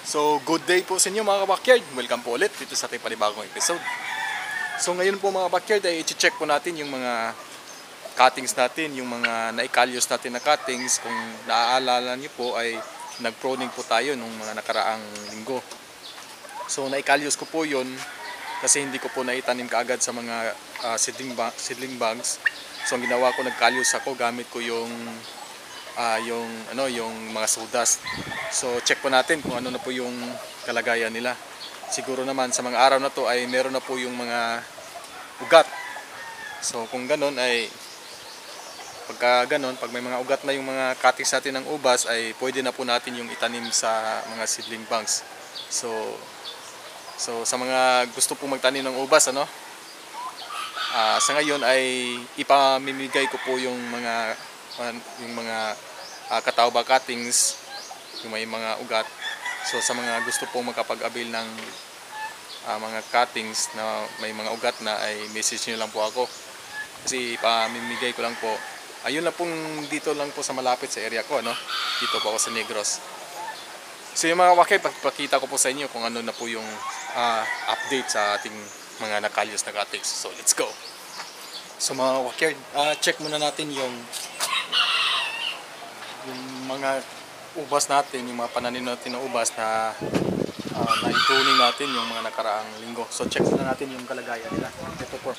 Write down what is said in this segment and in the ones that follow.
So, good day po sa inyo mga kabakyard. Welcome po ulit dito sa ating panibagong episode. So, ngayon po mga kabakyard ay i-check po natin yung mga cuttings natin, yung mga naikalyos natin na cuttings. Kung naaalala niyo po ay nag-proning po tayo nung mga nakaraang linggo. So, naikalyos ko po yun kasi hindi ko po naitanim kaagad sa mga seedling bags. So, ang ginawa ko, nagkalyos ako gamit ko yung mga sawdust. So check po natin kung ano na po yung kalagayan nila. Siguro naman sa mga araw na to ay meron na po yung mga ugat. So kung ganon ay pag may mga ugat na yung mga cuttings natin ng ubas ay pwede na po natin yung itanim sa mga seedling banks. So sa mga gusto po magtanim ng ubas sa ngayon ay ipamimigay ko po yung mga katawba cuttings, yung may mga ugat. So sa mga gusto pong makapag-avail ng mga cuttings na may mga ugat na ay message nyo lang po ako kasi pamimigay ko lang po. Ayun lang pong dito lang po sa malapit sa area ko, dito po ako sa Negros. So yung mga wakay, pagpakita ko po sa inyo kung ano na po yung update sa ating mga nakalyos na cuttings. So let's go. So mga wakay, check muna natin yung mga ubas natin, yung mga pananim natin na ubas na na-pruning natin yung mga nakaraang linggo. So check na natin yung kalagayan nila. Ito po.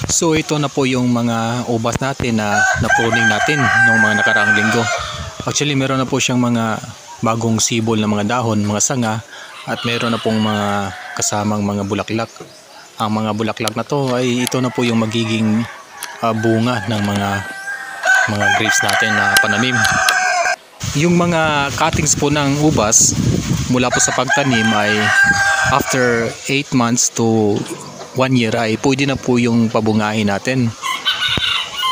So ito na po yung mga ubas natin na na-pruning natin ng mga nakaraang linggo. Actually meron na po siyang mga bagong sibol na mga dahon, mga sanga, at meron na pong mga kasamang mga bulaklak. Ang mga bulaklak na to ay ito na po yung magiging bunga ng mga grapes natin na pananim. Yung mga cuttings po ng ubas mula po sa pagtanim ay after 8 months to 1 year ay pwede na po yung pabungahin natin.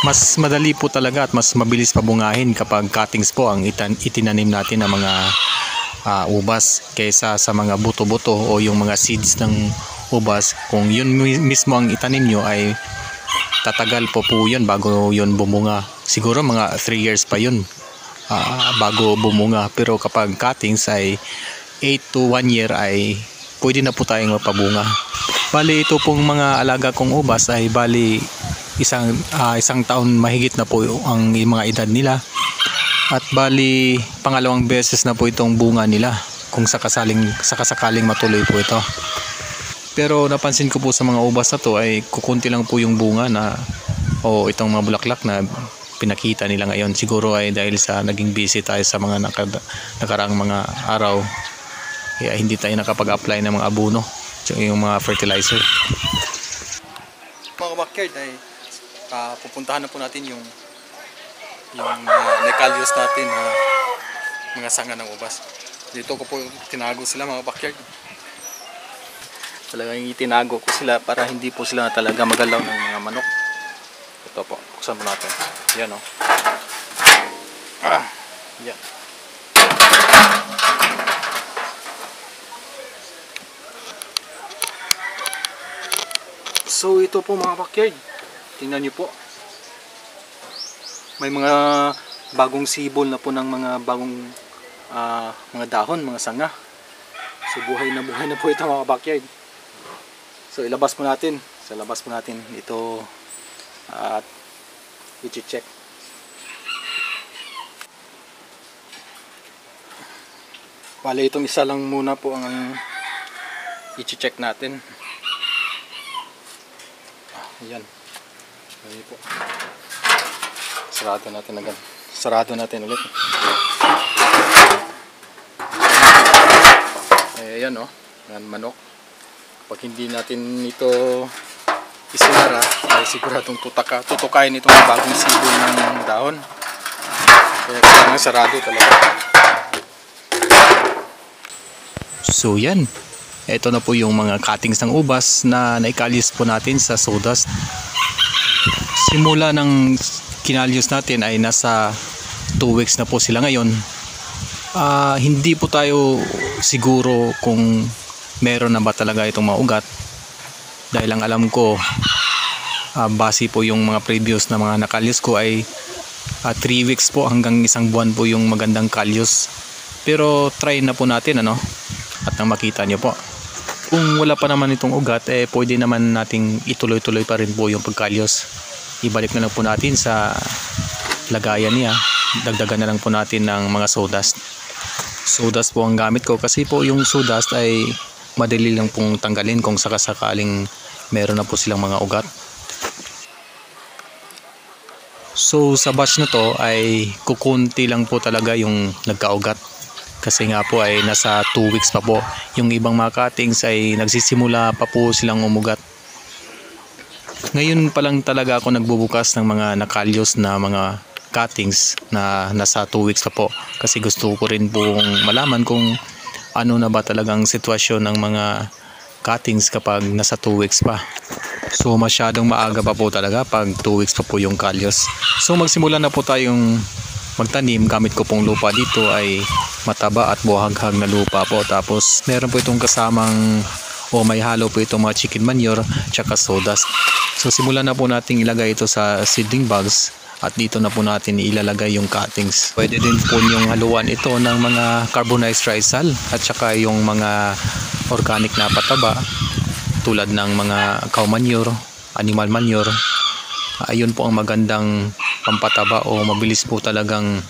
Mas madali po talaga at mas mabilis pabungahin kapag cuttings po ang itinanim natin ng mga ubas kaysa sa mga buto-buto o yung mga seeds ng ubas. Kung yun mismo ang itanim nyo ay tatagal po yun bago yun bumunga. Siguro mga 3 years pa yun bago bumunga. Pero kapag cuttings ay 8 to 1 year ay pwede na po tayong mapabunga. Bali ito pong mga alaga kong ubas ay bali isang taon mahigit na po ang mga edad nila. At bali pangalawang beses na po itong bunga nila kung sakasakaling matuloy po ito. Pero napansin ko po sa mga ubas na to ay kukunti lang po yung bunga itong mga bulaklak na pinakita nila ngayon. Siguro ay dahil sa naging busy tayo sa mga nakaraang mga araw, kaya hindi tayo nakapag-apply ng mga abono, yung mga fertilizer. Mga backyard ay pupuntahan na po natin yung nekalyos natin na mga sanga ng ubas. Dito ko po tinago sila mga backyard. Talagang itinago ko sila para hindi po sila talaga magalaw ng mga manok. Ito po, buksan po natin. Yan yan. So ito po mga backyard, tingnan nyo po. May mga bagong sibol na po ng mga bagong mga dahon, mga sanga. So buhay na po ito mga backyard. So ilabas po natin, sa labas po natin ito at i-check. Bale itong isa lang muna po ang i-check natin. Ayan. Ayan po. Sarado natin agad. Sarado natin ulit. Ayan Ayan, manok. Pag hindi natin ito isinara ay siguradong tutukain itong bagong sibol ng dahon. Kaya kailangan sarado talaga. So yan, ito na po yung mga cuttings ng ubas na naikalyos po natin sa sawdust. Simula ng kinalyos natin ay nasa 2 weeks na po sila ngayon. Hindi po tayo siguro kung meron na ba talaga itong mga ugat, dahil ang alam ko base po yung mga previous na mga nakalyos ko ay 3 weeks po hanggang 1 buwan po yung magandang kalyos. Pero try na po natin ano, at nang makita nyo po. Kung wala pa naman itong ugat, pwede naman nating ituloy-tuloy pa rin po yung pagkalyos. Ibalik na lang po natin sa lagayan niya. Dagdagan na lang po natin ng mga sawdust. Sawdust po ang gamit ko kasi po yung sawdust ay madali lang pong tanggalin kung sakasakaling meron na po silang mga ugat. So sa batch na to ay kukunti lang po talaga yung nagkaugat. Kasi nga po ay nasa 2 weeks pa po. Yung ibang mga cuttings ay nagsisimula pa po silang umugat. Ngayon pa lang talaga ako nagbubukas ng mga nakalyos na mga cuttings na nasa 2 weeks pa po. Kasi gusto ko rin pong malaman kung ano na ba talagang sitwasyon ng mga cuttings kapag nasa 2 weeks pa. So masyadong maaga pa po talaga pag 2 weeks pa po yung kalyos. So magsimula na po tayong magtanim. Gamit ko pong lupa dito ay mataba at buhaghag na lupa po. Tapos meron po itong kasamang may halo po itong mga chicken manure tsaka sawdust. So simulan na po natin ilagay ito sa seedling bags at dito na po natin ilalagay yung cuttings. Pwede din po yung haluan ito ng mga carbonized trisal at tsaka yung mga organic na pataba tulad ng mga cow manure, animal manure. Ayun po ang magandang pampataba o mabilis po talagang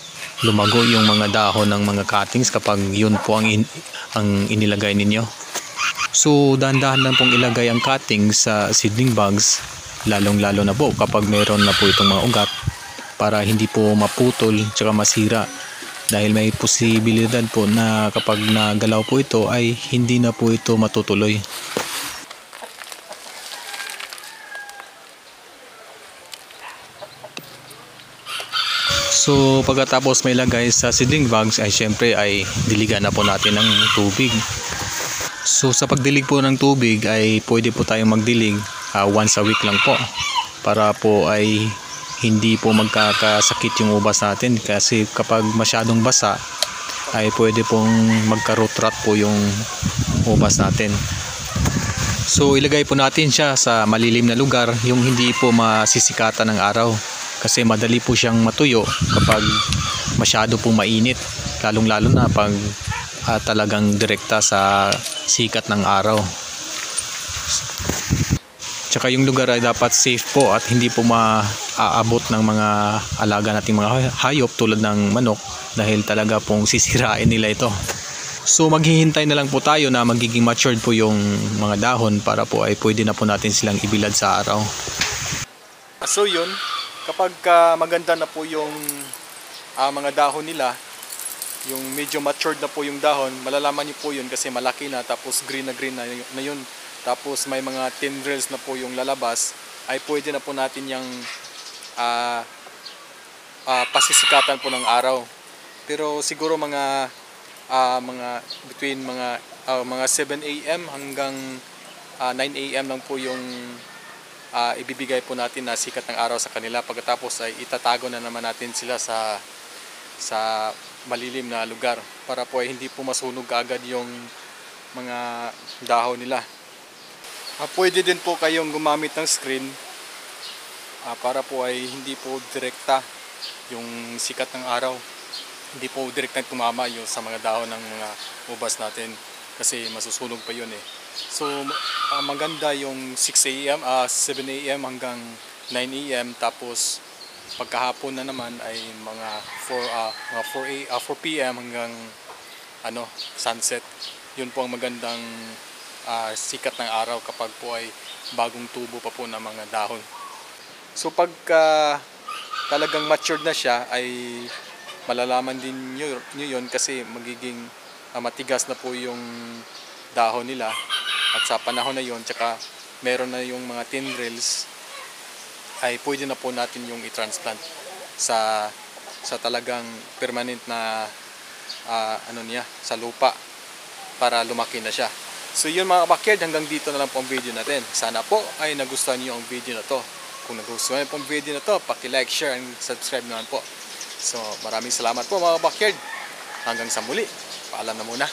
lumago yung mga dahon ng mga cuttings kapag yun po ang inilagay ninyo. So dahan-dahan lang pong ilagay ang cuttings sa seedling bags, lalong-lalo na po kapag meron na po itong mga ugat para hindi po maputol tsaka masira. Dahil may posibilidad po na kapag nagalaw po ito ay hindi na po ito matutuloy. So pagkatapos may lagay sa seedling bags ay syempre ay diligan na po natin ng tubig. So sa pagdilig po ng tubig ay pwede po tayong magdilig once a week lang po para po ay hindi po magkakasakit yung ubas natin, kasi kapag masyadong basa ay pwede pong magka-root rot po yung ubas natin. So ilagay po natin siya sa malilim na lugar, yung hindi po masisikatan ng araw. Kasi madali po siyang matuyo kapag masyado pong mainit, lalong-lalo na pag talagang direkta sa sikat ng araw. Tsaka yung lugar ay dapat safe po at hindi po maaabot ng mga alaga nating mga hayop tulad ng manok, dahil talaga pong sisirain nila ito. So maghihintay na lang po tayo na magiging matured po yung mga dahon para po ay pwede na po natin silang ibilad sa araw. So yun, kapag maganda na po yung mga dahon nila, yung medyo matured na po yung dahon, malalaman niyo po yun kasi malaki na, tapos green na yun, tapos may mga tendrils na po yung lalabas, ay pwede na po natin yung pasisikatan po ng araw. Pero siguro mga between mga 7 AM hanggang 9 AM lang po yung ibibigay po natin na sikat ng araw sa kanila. Pagkatapos ay itatago na naman natin sila sa malilim na lugar para po ay hindi po masunog agad yung mga dahon nila. Pwede din po kayong gumamit ng screen para po ay hindi po direkta yung sikat ng araw, hindi po direkta tumama yung sa mga dahon ng mga ubas natin, kasi masusunog pa yun eh. So maganda yung 6 AM, 7 AM hanggang 9 AM, tapos pagkahapon na naman ay mga 4 PM hanggang sunset. Yun po ang magandang sikat ng araw kapag po ay bagong tubo pa po ng mga dahon. So pagka talagang matured na siya ay malalaman din nyo yun kasi magiging matigas na po yung dahon nila, at sa panahon na yun tsaka meron na yung mga tendrils ay pwede na po natin yung i-transplant sa talagang permanent na sa lupa para lumaki na siya. So yun mga kabakyard, hanggang dito na lang po ang video natin. Sana po ay nagustuhan niyo ang video na to. Kung nagustuhan niyo po ang video na to, paki-like, share, and subscribe naman po. So maraming salamat po mga kabakyard. Hanggang sa muli. Paalam na muna.